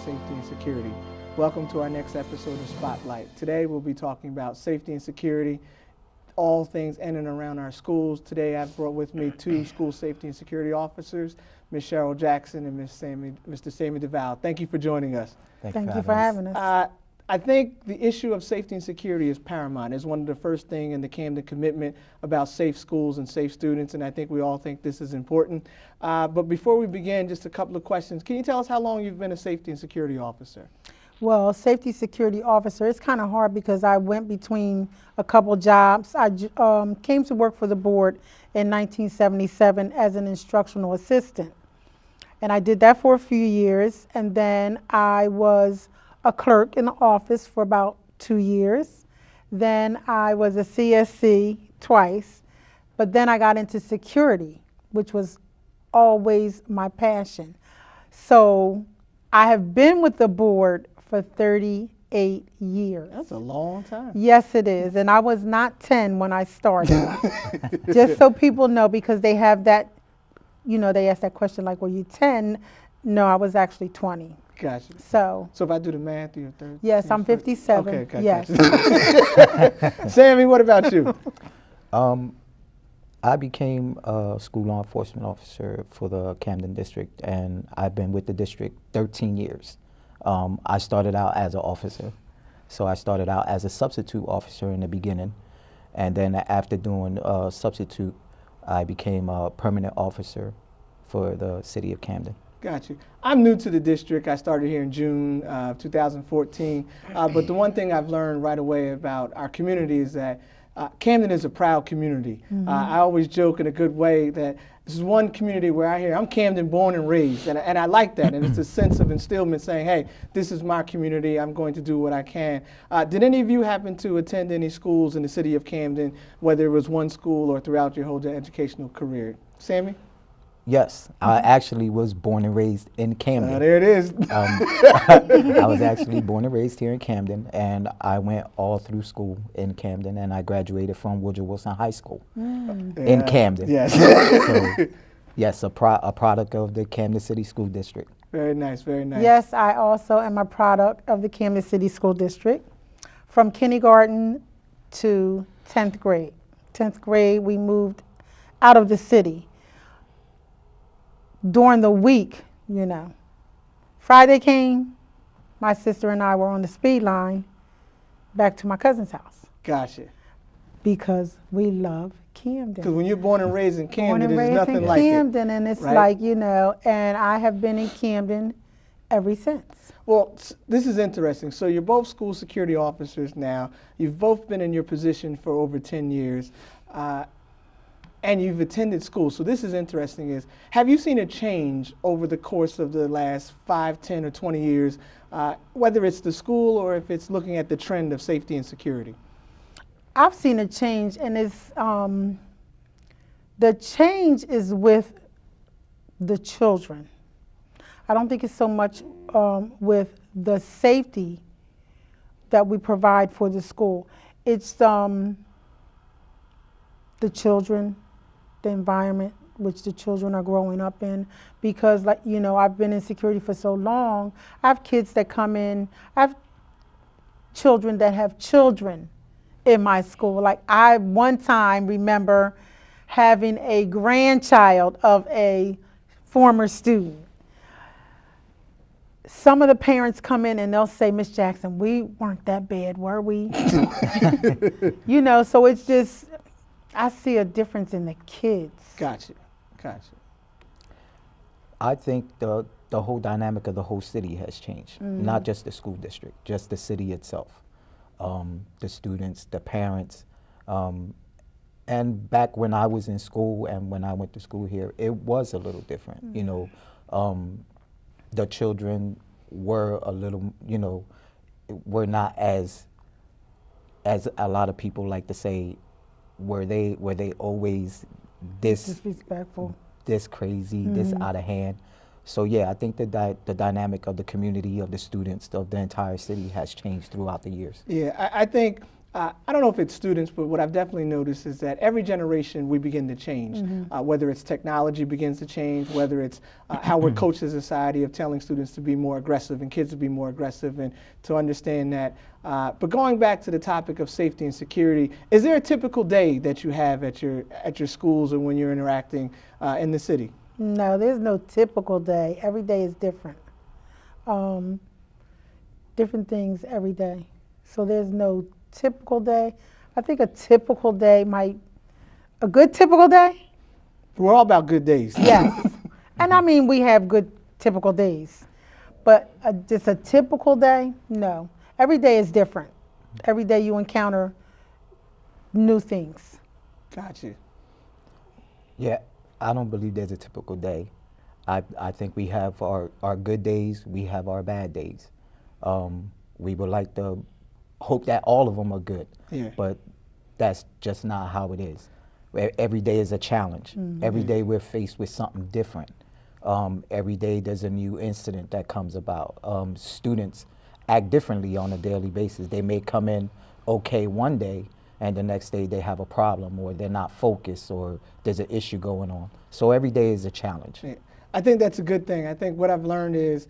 safety and security. Welcome to our next episode of Spotlight. Today we'll be talking about safety and security, all things in and around our schools. Today I've brought with me two school safety and security officers, Ms. Cheryl Jackson and Mr. Sammy DelValle. Thank you for joining us. Thank you for having us. I think the issue of safety and security is paramount. It's one of the first things in the Camden commitment about safe schools and safe students, and I think we all think this is important. But before we begin, just a couple of questions. Can you tell us how long you've been a safety and security officer? Well, safety security officer, it's kind of hard because I went between a couple jobs. I came to work for the board in 1977 as an instructional assistant. And I did that for a few years, and then I was a clerk in the office for about 2 years. Then I was a CSC twice, but then I got into security, which was always my passion. So I have been with the board for 38 years. That's a long time. Yes, it is. And I was not 10 when I started. Just so people know, because they have that, you know, they ask that question like, were you 10? No, I was actually 20. Gotcha. So if I do the math, you're 30. Yes, I'm 57. Okay, gotcha. Yes. Sammy, what about you? I became a school law enforcement officer for the Camden district, and I've been with the district 13 years. I started out as an officer, so I started out as a substitute officer in the beginning, and then after doing substitute, I became a permanent officer for the city of Camden. Got you. I'm new to the district. I started here in June 2014. But the one thing I've learned right away about our community is that Camden is a proud community. Mm-hmm. I always joke in a good way that this is one community where I hear, I'm Camden born and raised, and I like that. And it's a sense of instillment saying, hey, this is my community. I'm going to do what I can. Did any of you happen to attend any schools in the city of Camden, whether it was one school or throughout your whole educational career? Sammy? Yes, I actually was born and raised in Camden. There it is. I was actually born and raised here in Camden, and I went all through school in Camden, and I graduated from Woodrow Wilson High School in Camden. Yes. So, yes, a product of the Camden City School District. Very nice, very nice. Yes, I also am a product of the Camden City School District. From kindergarten to 10th grade. 10th grade, we moved out of the city. During the week, you know, Friday came, my sister and I were on the speed line back to my cousin's house. Gotcha. Because we love Camden. Because when you're born and raised in Camden, Born and there's raised nothing in like Camden, it. and it's right? like, you know, and I have been in Camden ever since. Well, this is interesting. So you're both school security officers now. You've both been in your position for over 10 years. And you've attended school. So this is interesting. Have you seen a change over the course of the last 5, 10, or 20 years, whether it's the school or if it's looking at the trend of safety and security? I've seen a change, and it's the change is with the children. I don't think it's so much with the safety that we provide for the school. It's the children, the environment which the children are growing up in, because, like, you know, I've been in security for so long. I have kids that come in, I have children that have children in my school. Like, I one time remember having a grandchild of a former student. Some of the parents come in and they'll say, Miss Jackson, we weren't that bad, were we? You know, so it's just, I see a difference in the kids. Gotcha. I think the whole dynamic of the whole city has changed, not just the school district, just the city itself. The students, the parents, and back when I was in school and when I went to school here, it was a little different. You know, the children were a little, you know, were not as a lot of people like to say, were they always this disrespectful, this crazy, this out of hand. So yeah, I think the dynamic of the community, of the students, of the entire city has changed throughout the years. Yeah, I think I don't know if it's students, but what I've definitely noticed is that every generation we begin to change. Whether it's technology begins to change, whether it's how we're coached as a society of telling students to be more aggressive and kids to be more aggressive and to understand that. But going back to the topic of safety and security, is there a typical day that you have at your schools or when you're interacting in the city? No, there's no typical day. Every day is different. Different things every day. So there's no typical day. I think a good typical day? We're all about good days. Yes. And I mean, we have good typical days. But just a typical day? No. Every day is different. Every day you encounter new things. Gotcha. Yeah, I don't believe there's a typical day. I think we have our good days, we have our bad days. We would like to hope that all of them are good, but that's just not how it is. Every day is a challenge. Every day we're faced with something different. Every day there's a new incident that comes about. Students act differently on a daily basis. They may come in okay one day, and the next day they have a problem, or they're not focused, or there's an issue going on. So every day is a challenge. Yeah. I think that's a good thing. I think what I've learned is,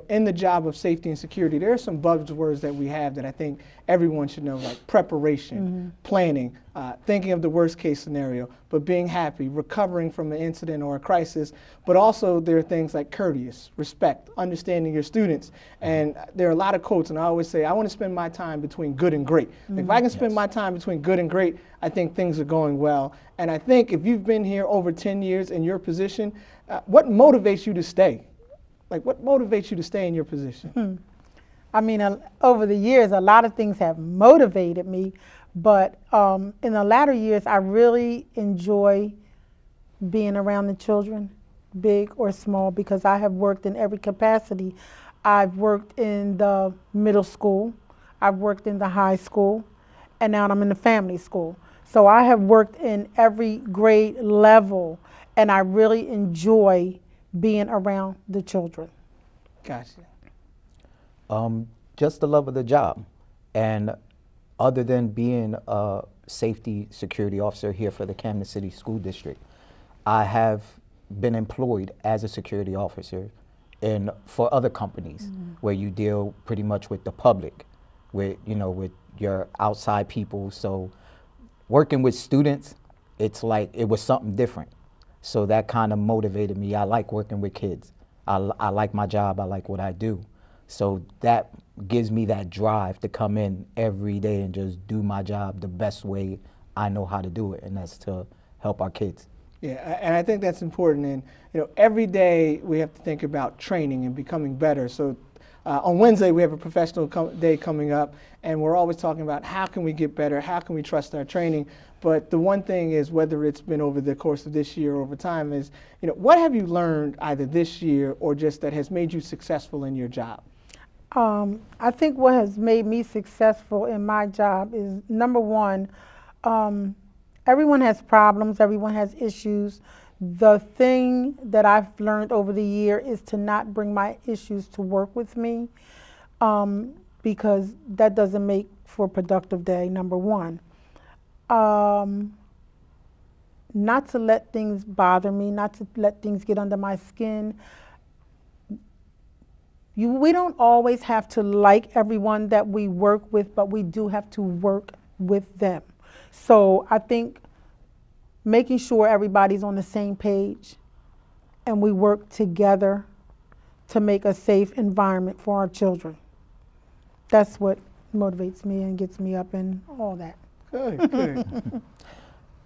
in the job of safety and security, there are some buzzwords that we have that I think everyone should know, like preparation, planning, thinking of the worst case scenario, but being happy, recovering from an incident or a crisis. But also there are things like courteous, respect, understanding your students. And there are a lot of quotes, and I always say, I want to spend my time between good and great. If I can spend my time between good and great, I think things are going well. And I think if you've been here over 10 years in your position, what motivates you to stay? Like, what motivates you to stay in your position? I mean, over the years, a lot of things have motivated me, but in the latter years, I really enjoy being around the children, big or small, because I have worked in every capacity. I've worked in the middle school, I've worked in the high school, and now I'm in the family school. So I have worked in every grade level, and I really enjoy being around the children. Gotcha. Just the love of the job. And other than being a safety security officer here for the Camden City School District, I have been employed as a security officer for other companies where you deal pretty much with the public, with your outside people. So working with students, it's like it was something different. So that kind of motivated me. I like working with kids. I like my job. I like what I do. So that gives me that drive to come in every day and just do my job the best way I know how to do it, and that's to help our kids. Yeah, and I think that's important. And every day we have to think about training and becoming better. So on Wednesday we have a professional day coming up, and we're always talking about how can we get better, how can we trust our training. But the one thing is, whether it's been over the course of this year or over time, is what have you learned either this year or just that has made you successful in your job? I think what has made me successful in my job is, number one, everyone has problems, everyone has issues. The thing that I've learned over the year is to not bring my issues to work with me, because that doesn't make for a productive day, number one. Not to let things bother me, not to let things get under my skin. We don't always have to like everyone that we work with, but we do have to work with them. So I think making sure everybody's on the same page and we work together to make a safe environment for our children. That's what motivates me and gets me up and all that. Good, good.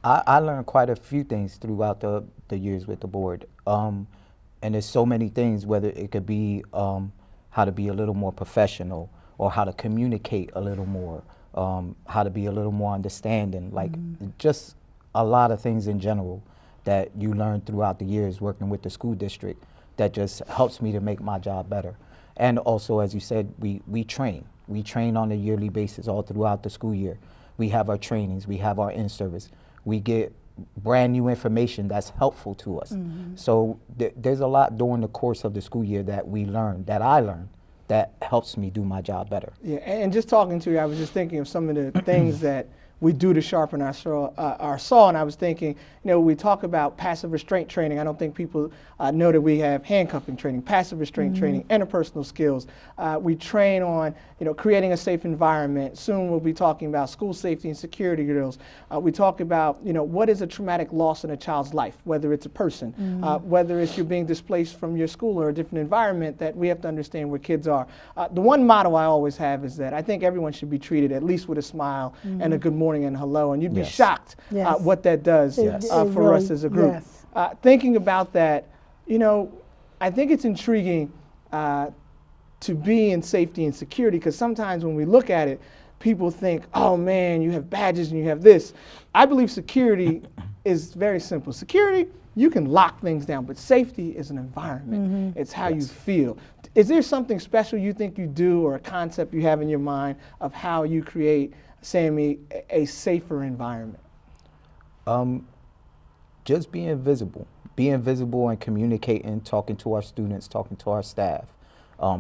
I learned quite a few things throughout the years with the board. And there's so many things, whether it could be how to be a little more professional, or how to communicate a little more, how to be a little more understanding, like just a lot of things in general that you learn throughout the years working with the school district that just helps me to make my job better. And also, as you said, we train. We train on a yearly basis all throughout the school year. We have our trainings, we have our in-service. We get brand new information that's helpful to us. So there's a lot during the course of the school year that we learn, that I learned, that helps me do my job better. Yeah, and just talking to you, I was just thinking of some of the things that we do to sharpen our saw, and I was thinking, we talk about passive restraint training. I don't think people know that we have handcuffing training, passive restraint training, interpersonal skills. We train on, creating a safe environment. Soon we'll be talking about school safety and security drills. We talk about, what is a traumatic loss in a child's life, whether it's a person, whether it's you're being displaced from your school or a different environment, that we have to understand where kids are. The one motto I always have is that I think everyone should be treated at least with a smile and a good morning and hello, and you'd be shocked what that does for us as a group. Yes. Thinking about that, I think it's intriguing to be in safety and security, because sometimes when we look at it, people think, oh man, you have badges and you have this. I believe security is very simple. Security, you can lock things down, but safety is an environment. It's how you feel. Is there something special you think you do, or a concept you have in your mind of how you create, Sammy, a safer environment? Just being visible and communicating, talking to our students, talking to our staff,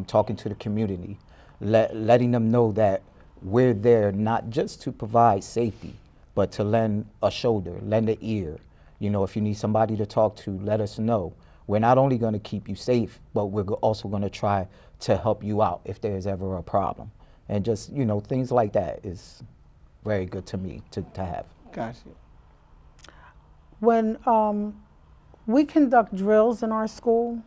talking to the community, letting them know that we're there not just to provide safety, but to lend a shoulder, lend an ear. If you need somebody to talk to, let us know. We're not only going to keep you safe, but we're also going to try to help you out if there's ever a problem. And just, things like that is very good to me to have. Gotcha. When we conduct drills in our school,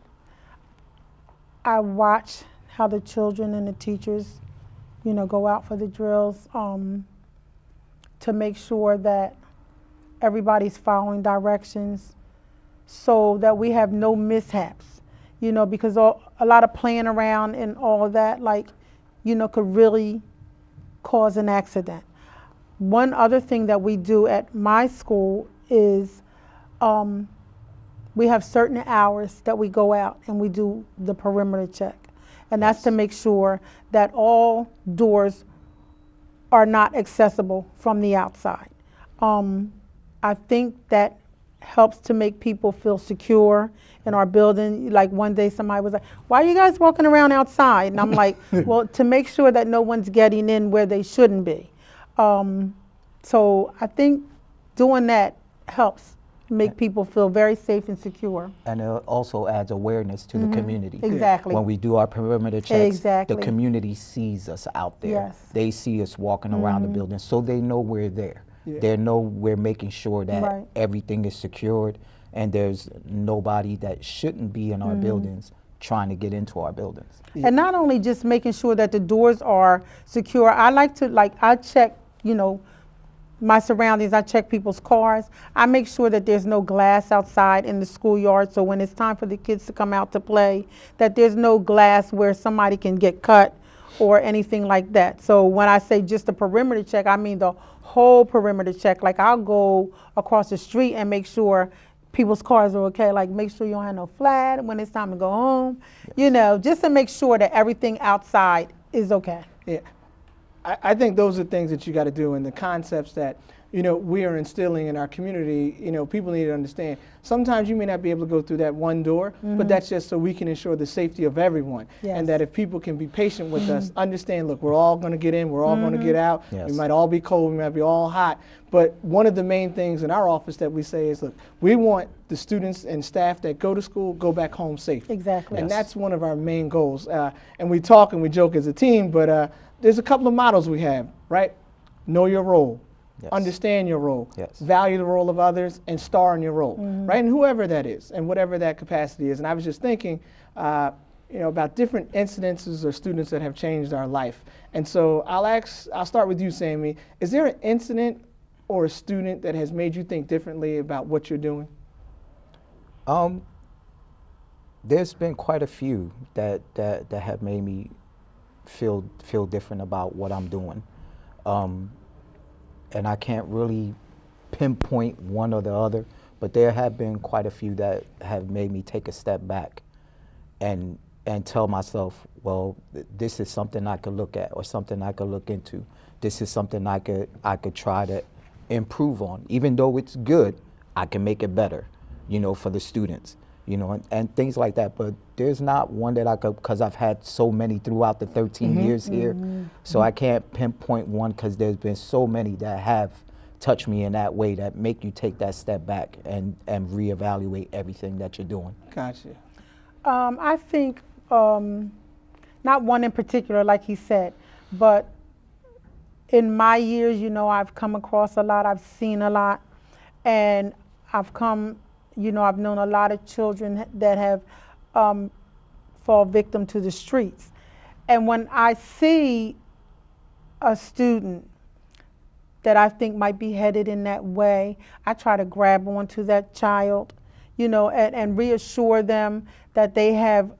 I watch how the children and the teachers, go out for the drills to make sure that everybody's following directions so that we have no mishaps, because a lot of playing around and all of that, could really cause an accident. One other thing that we do at my school is we have certain hours that we go out and we do the perimeter check. And that's to make sure that all doors are not accessible from the outside. I think that helps to make people feel secure in our building. Like one day somebody was like, why are you guys walking around outside? And I'm like, well, to make sure that no one's getting in where they shouldn't be. So I think doing that helps make people feel very safe and secure. And it also adds awareness to the community. Exactly. When we do our perimeter checks, Exactly. the community sees us out there. Yes. They see us walking around the building, so they know we're there. They know we're making sure that everything is secured and there's nobody that shouldn't be in our buildings trying to get into our buildings. And not only just making sure that the doors are secure, I like to, I check, my surroundings. I check people's cars. I make sure that there's no glass outside in the schoolyard, so when it's time for the kids to come out to play, that there's no glass where somebody can get cut or anything like that. So when I say just the perimeter check, I mean the whole perimeter check. Like I'll go across the street and make sure people's cars are okay. Like make sure you don't have no flat when it's time to go home. Just to make sure that everything outside is okay. Yeah. I think those are things that you got to do, and the concepts that we are instilling in our community. People need to understand. Sometimes you may not be able to go through that one door, but that's just so we can ensure the safety of everyone, and that if people can be patient with us, understand. Look, we're all going to get in, we're all going to get out. We might all be cold, we might be all hot, but one of the main things in our office that we say is, look, we want the students and staff that go to school go back home safe. Exactly. And that's one of our main goals. And we talk and we joke as a team, but there's a couple of models we have, right? Know your role, understand your role, value the role of others, and star in your role, right? And whoever that is, and whatever that capacity is. And I was just thinking, about different incidences or students that have changed our life. And so I'll start with you, Sammy. Is there an incident or a student that has made you think differently about what you're doing? There's been quite a few that have made me feel different about what I'm doing. And I can't really pinpoint one or the other, but there have been quite a few that have made me take a step back and tell myself, well, this is something I could look at or something I could look into. This is something I could try to improve on. Even though it's good, I can make it better, for the students. you know, and things like that. But there's not one that I could, because I've had so many throughout the 13 years here. So I can't pinpoint one, because there's been so many that have touched me in that way that make you take that step back and reevaluate everything that you're doing. Gotcha. I think not one in particular, like he said, but in my years, you know, I've come across a lot, I've seen a lot, and I've come, you know, I've known a lot of children that have fall victim to the streets. And when I see a student that I think might be headed in that way, I try to grab onto that child, you know, and reassure them that they have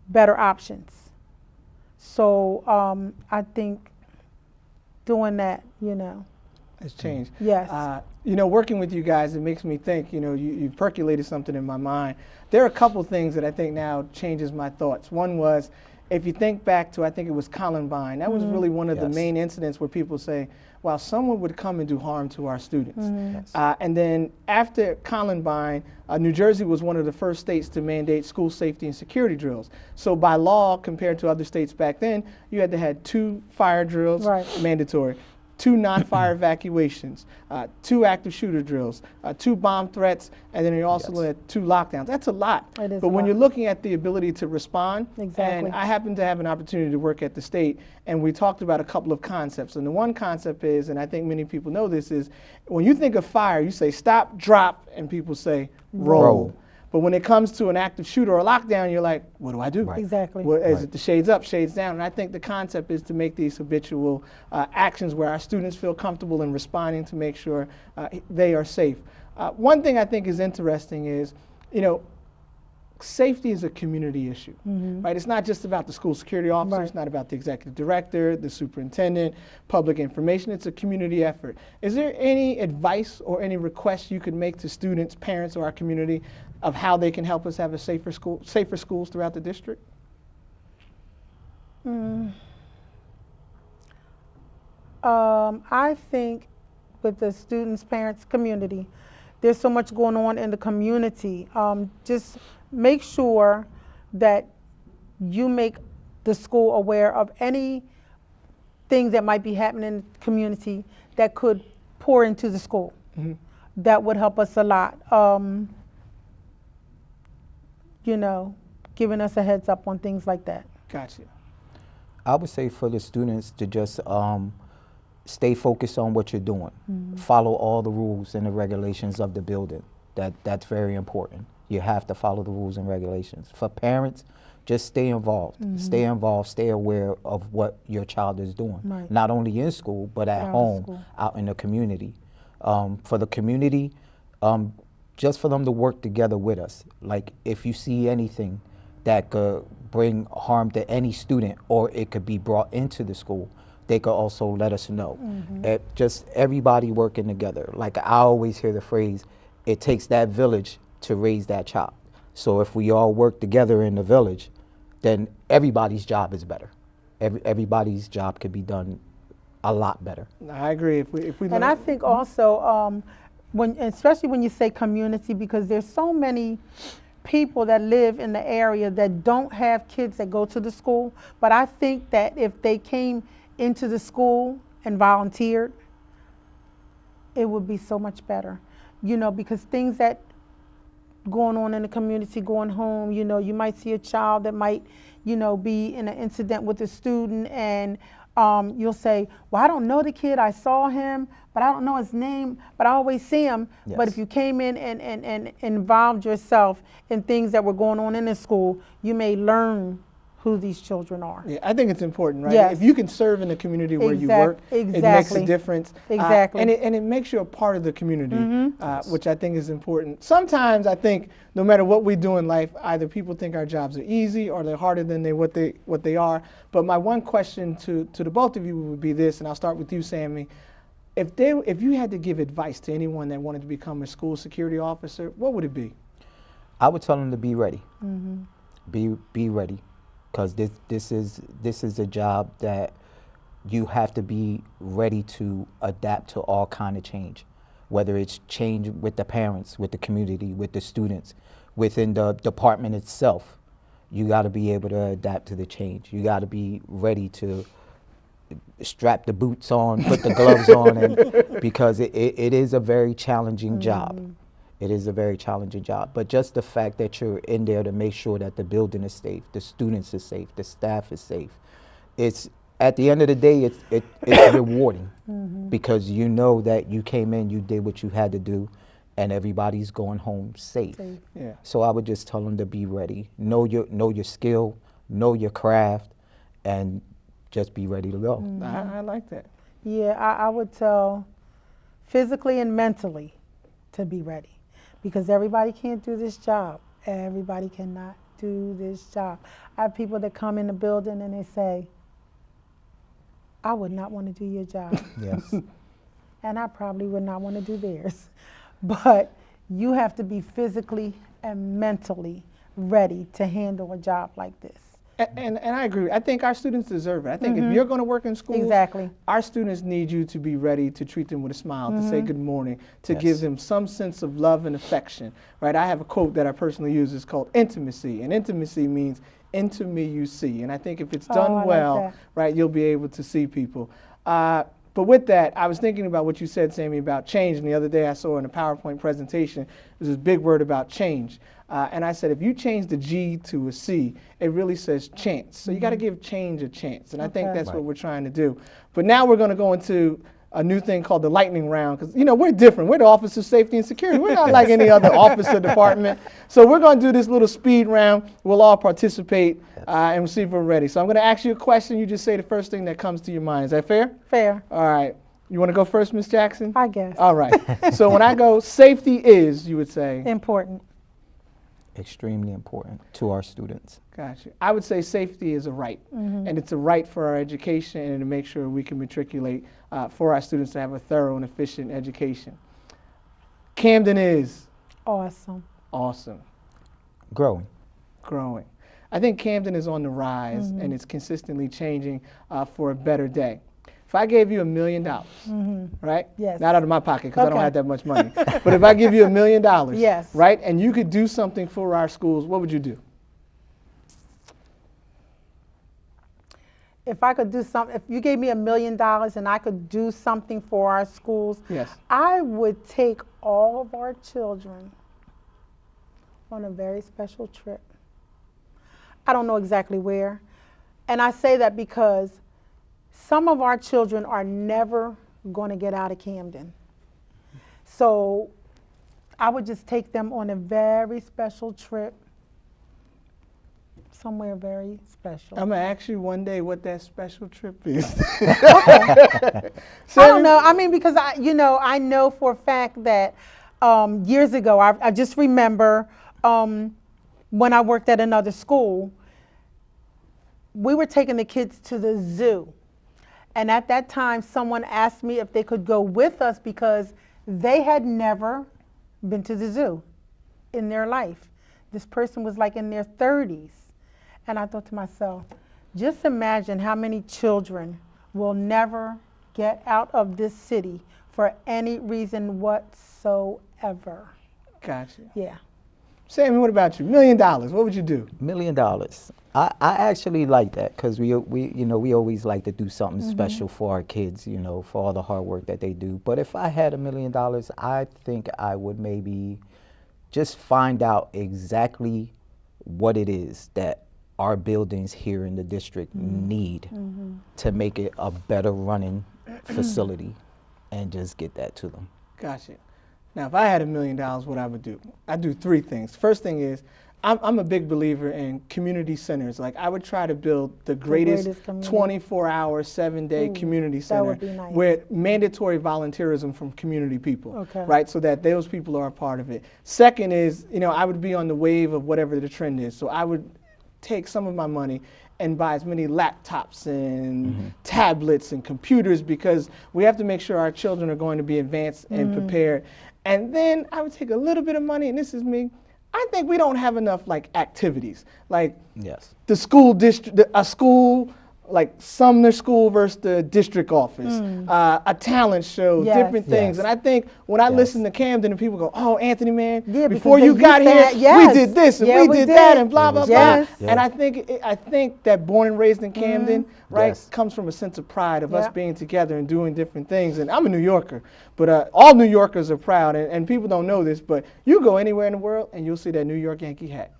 better options. So I think doing that, you know, Has changed. Yes. You know, working with you guys, it makes me think, you know, you've percolated something in my mind. There are a couple things that I think now changes my thoughts. One was, if you think back to, I think it was Columbine, that was really one of the main incidents where people say, well, someone would come and do harm to our students. And then after Columbine, New Jersey was one of the first states to mandate school safety and security drills. So by law, compared to other states back then, you had to have 2 fire drills, mandatory, 2 non-fire evacuations, 2 active shooter drills, 2 bomb threats, and then you also had 2 lockdowns. That's a lot. It is but when you're looking at the ability to respond, Exactly. and I happen to have an opportunity to work at the state, and we talked about a couple of concepts. And the one concept is, and I think many people know this, is when you think of fire, you say stop, drop, and people say roll. But when it comes to an active shooter or a lockdown, you're like, what do I do? Exactly. Well, is it the shades up, shades down? And I think the concept is to make these habitual actions where our students feel comfortable in responding to make sure they are safe. One thing I think is interesting is, you know, safety is a community issue, right? It's not just about the school security officer, it's not about the executive director, the superintendent, public information, it's a community effort. Is there any advice or any requests you could make to students, parents, or our community of how they can help us have a safer schools throughout the district? I think with the students, parents, community, there's so much going on in the community. Just make sure that you make the school aware of any things that might be happening in the community that could pour into the school. That would help us a lot. You know, giving us a heads up on things like that. Gotcha. I would say for the students to just stay focused on what you're doing. Follow all the rules and the regulations of the building. That's very important. You have to follow the rules and regulations. For parents, just stay involved. Stay involved, stay aware of what your child is doing. Not only in school, but at home, out in the community. For the community, just for them to work together with us. Like if you see anything that could bring harm to any student, or it could be brought into the school, they could also let us know. Just everybody working together. Like I always hear the phrase, it takes that village to raise that child. So if we all work together in the village, then everybody's job is better. Everybody's job could be done a lot better. I agree. If we And I think also, especially when you say community, because there's so many people that live in the area that don't have kids that go to the school, but I think that if they came into the school and volunteered, it would be so much better. You know, because things that going on in the community, going home, you know, you might see a child that might, you know, be in an incident with a student, and you'll say, well, I don't know the kid, I saw him, but I don't know his name, but I always see him. But if you came in and involved yourself in things that were going on in the school, you may learn who these children are. Yeah, I think it's important, right? Yes. If you can serve in the community where you work, it makes a difference. Exactly. And it makes you a part of the community, which I think is important. Sometimes I think no matter what we do in life, either people think our jobs are easy or they're harder than what they are. But my one question to the both of you would be this, and I'll start with you, Sammy. If you had to give advice to anyone that wanted to become a school security officer, what would it be? I would tell them to be ready. Be ready. Because this is a job that you have to be ready to adapt to all kind of change, whether it's change with the parents, with the community, with the students, within the department itself, you got to be able to adapt to the change. You got to be ready to strap the boots on, put the gloves on, and because it is a very challenging job. It is a very challenging job. But just the fact that you're in there to make sure that the building is safe, the students are safe, the staff is safe, it's at the end of the day, it's rewarding because you know that you came in, you did what you had to do, and everybody's going home safe. Yeah. So I would just tell them to be ready, know your skill, know your craft, and just be ready to go. I like that. Yeah, I would tell physically and mentally to be ready because everybody can't do this job. Everybody cannot do this job. I have people that come in the building and they say, I would not want to do your job. Yes. And I probably would not want to do theirs. But you have to be physically and mentally ready to handle a job like this. And I agree. I think our students deserve it. I think if you're going to work in schools, Exactly. our students need you to be ready to treat them with a smile, to say good morning, to Yes. give them some sense of love and affection. Right? I have a quote that I personally use. It's called intimacy, and intimacy means into me you see. And I think if it's done I like well, that. right, you'll be able to see people. But with that, I was thinking about what you said, Sammy, about change. And the other day I saw in a PowerPoint presentation, there's this big word about change. And I said, if you change the G to a C, it really says chance. So you got to give change a chance. And I think Okay. that's what we're trying to do. But now we're going to go into a new thing called the lightning round. Because, you know, we're different. We're the Office of Safety and Security. We're not like any other office or department. So we're going to do this little speed round. We'll all participate and we'll see if we're ready. So I'm going to ask you a question. You just say the first thing that comes to your mind. Is that fair? Fair, All right. You want to go first, Ms. Jackson? I guess. All right. So when I go, safety is, you would say. Important. Extremely important to our students. Gotcha. I would say safety is a right, and it's a right for our education and to make sure we can matriculate for our students to have a thorough and efficient education. Camden is Awesome. awesome, Growing. growing. I think Camden is on the rise and it's consistently changing for a better day. If I gave you $1 million, right? Yes. Not out of my pocket because I don't Okay. have that much money. But if I give you $1 million, Yes. right, and you could do something for our schools, what would you do? If I could do something, if you gave me $1 million and I could do something for our schools, Yes. I would take all of our children on a very special trip. I don't know exactly where. And I say that because some of our children are never going to get out of Camden. So I would just take them on a very special trip, somewhere very special. I'm going to ask you one day what that special trip is. I don't know. I mean, because I know for a fact that years ago, I just remember when I worked at another school, we were taking the kids to the zoo. And at that time, someone asked me if they could go with us because they had never been to the zoo in their life. This person was like in their 30s. And I thought to myself, just imagine how many children will never get out of this city for any reason whatsoever. Gotcha. Yeah. Sammy, what about you? $1 million, what would you do? $1 million. I actually like that because we always like to do something special for our kids, for all the hard work that they do. But if I had $1 million, I think I would maybe just find out exactly what it is that our buildings here in the district need to make it a better running facility and just get that to them. Gotcha. Now, if I had $1 million, what I would do? I'd do 3 things. First thing is, I'm a big believer in community centers. Like, I would try to build the greatest community. 24-hour, 7-day community center would be nice. with mandatory volunteerism from community people, Okay. right? So that those people are a part of it. Second is, I would be on the wave of whatever the trend is. So I would take some of my money and buy as many laptops and tablets and computers because we have to make sure our children are going to be advanced and prepared. And then I would take a little bit of money, and this is me, I think we don't have enough activities. Like Yes. the school district, a school like Sumner School versus the district office, a talent show, Yes. different things. Yes. And I think when I Yes. listen to Camden and people go, oh, Anthony, man, Yeah, before because you they got used here, to yes. we did this and Yeah, we did that and blah, It blah, was blah. Yes. And I think that born and raised in Camden, right, Yes. comes from a sense of pride of us Yep. being together and doing different things. And I'm a New Yorker, but all New Yorkers are proud. And people don't know this, but you go anywhere in the world and you'll see that New York Yankee hat.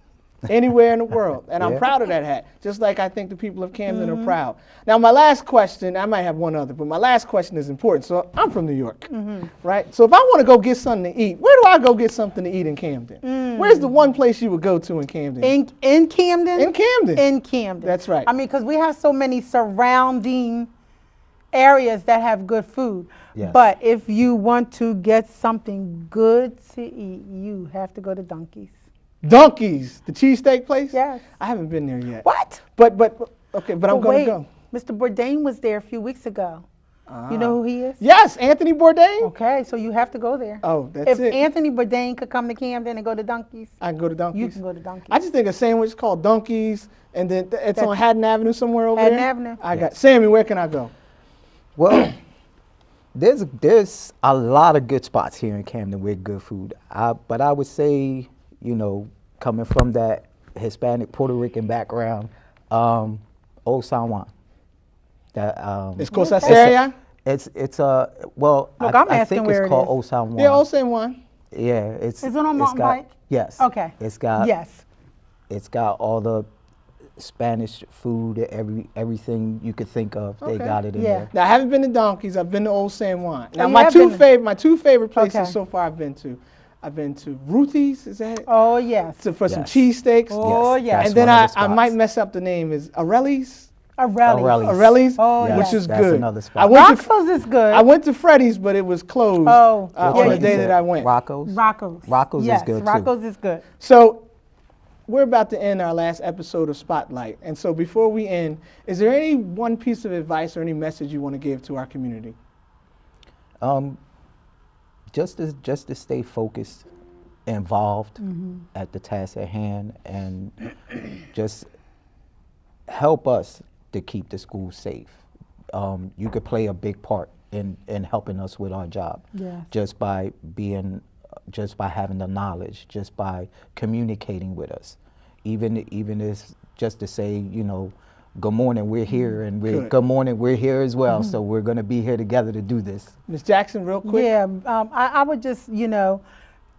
Anywhere in the world. And I'm Yeah. proud of that hat, just like I think the people of Camden are proud. Now, my last question, I might have one other, but my last question is important. So I'm from New York, right? So if I want to go get something to eat, where do I go get something to eat in Camden? Where's the one place you would go to in Camden? In Camden? In Camden. In Camden. That's right. I mean, because we have so many surrounding areas that have good food. Yes. But if you want to get something good to eat, you have to go to Donkey's. Donkey's, the cheesesteak place? Yes. I haven't been there yet. What? But I'm But going to wait, go. Mr. Bourdain was there a few weeks ago. You know who he is? Yes, Anthony Bourdain. Okay, so you have to go there. Oh, that's If it. Anthony Bourdain could come to Camden and go to Donkey's, I can go to Donkey's. you can go to Donkey's. I just think a sandwich called Donkey's, and then it's on Haddon Avenue somewhere over Haddon there. Avenue. I got Sammy. Where can I go? Well, there's a lot of good spots here in Camden with good food. But I would say, you know, coming from that Hispanic Puerto Rican background, Old San Juan. That It's Cosa Seria. it's well. Look, I'm I asking think where it's it called is. Old San Juan. Yeah, Old San Juan. Yeah, it's. Is it on Mountain got- Bike? Yes. Okay. It's got. Yes. It's got all the Spanish food, everything you could think of. They Okay. got it in Yeah. there. Now I haven't been to Donkey's. I've been to Old San Juan. Now you my have two been. favorite places Okay. so far I've been to Ruthie's. Is that it? Oh, yes. For some Yes. cheesesteaks. Oh, Yes, yes. that's And then one of the I might spots. mess up the name. Is Arelli's? Arelli's. Arelli's. Oh, Yes, which is that's good. another spot. I went to Roxo's is good. I went to Freddy's, but it was closed Oh, on yeah, the you day said that I went. Rocco's. Rocco's. Is Yes, good too. Rocco's is good. So we're about to end our last episode of Spotlight. And so before we end, is there any one piece of advice or any message you want to give to our community? Just to stay focused, involved at the task at hand, and just help us to keep the school safe. You could play a big part in helping us with our job. Yes. Just by having the knowledge, just by communicating with us, even as just to say, you know, good morning, we're here, and good morning, we're here as well. So we're going to be here together to do this. Ms. Jackson, real quick. Yeah, I would just, you know,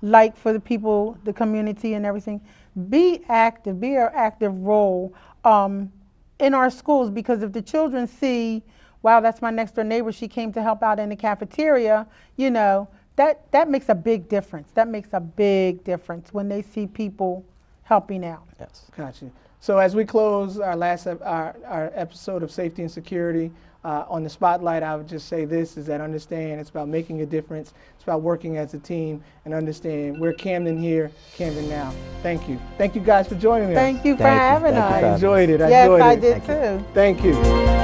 like for the people, the community and everything, be active, be an active role in our schools, because if the children see, wow, that's my next door neighbor, she came to help out in the cafeteria, you know, that makes a big difference. That makes a big difference when they see people helping out. Yes. Gotcha. So as we close our last our episode of Safety and Security on the Spotlight, I would just say this, is that understand it's about making a difference. It's about working as a team, and understand we're Camden here, Camden now. Thank you. Thank you guys for joining us. Thank you for Thank you. having Thank you us. for I enjoyed it. I Yes, enjoyed I it. did too. Thank you.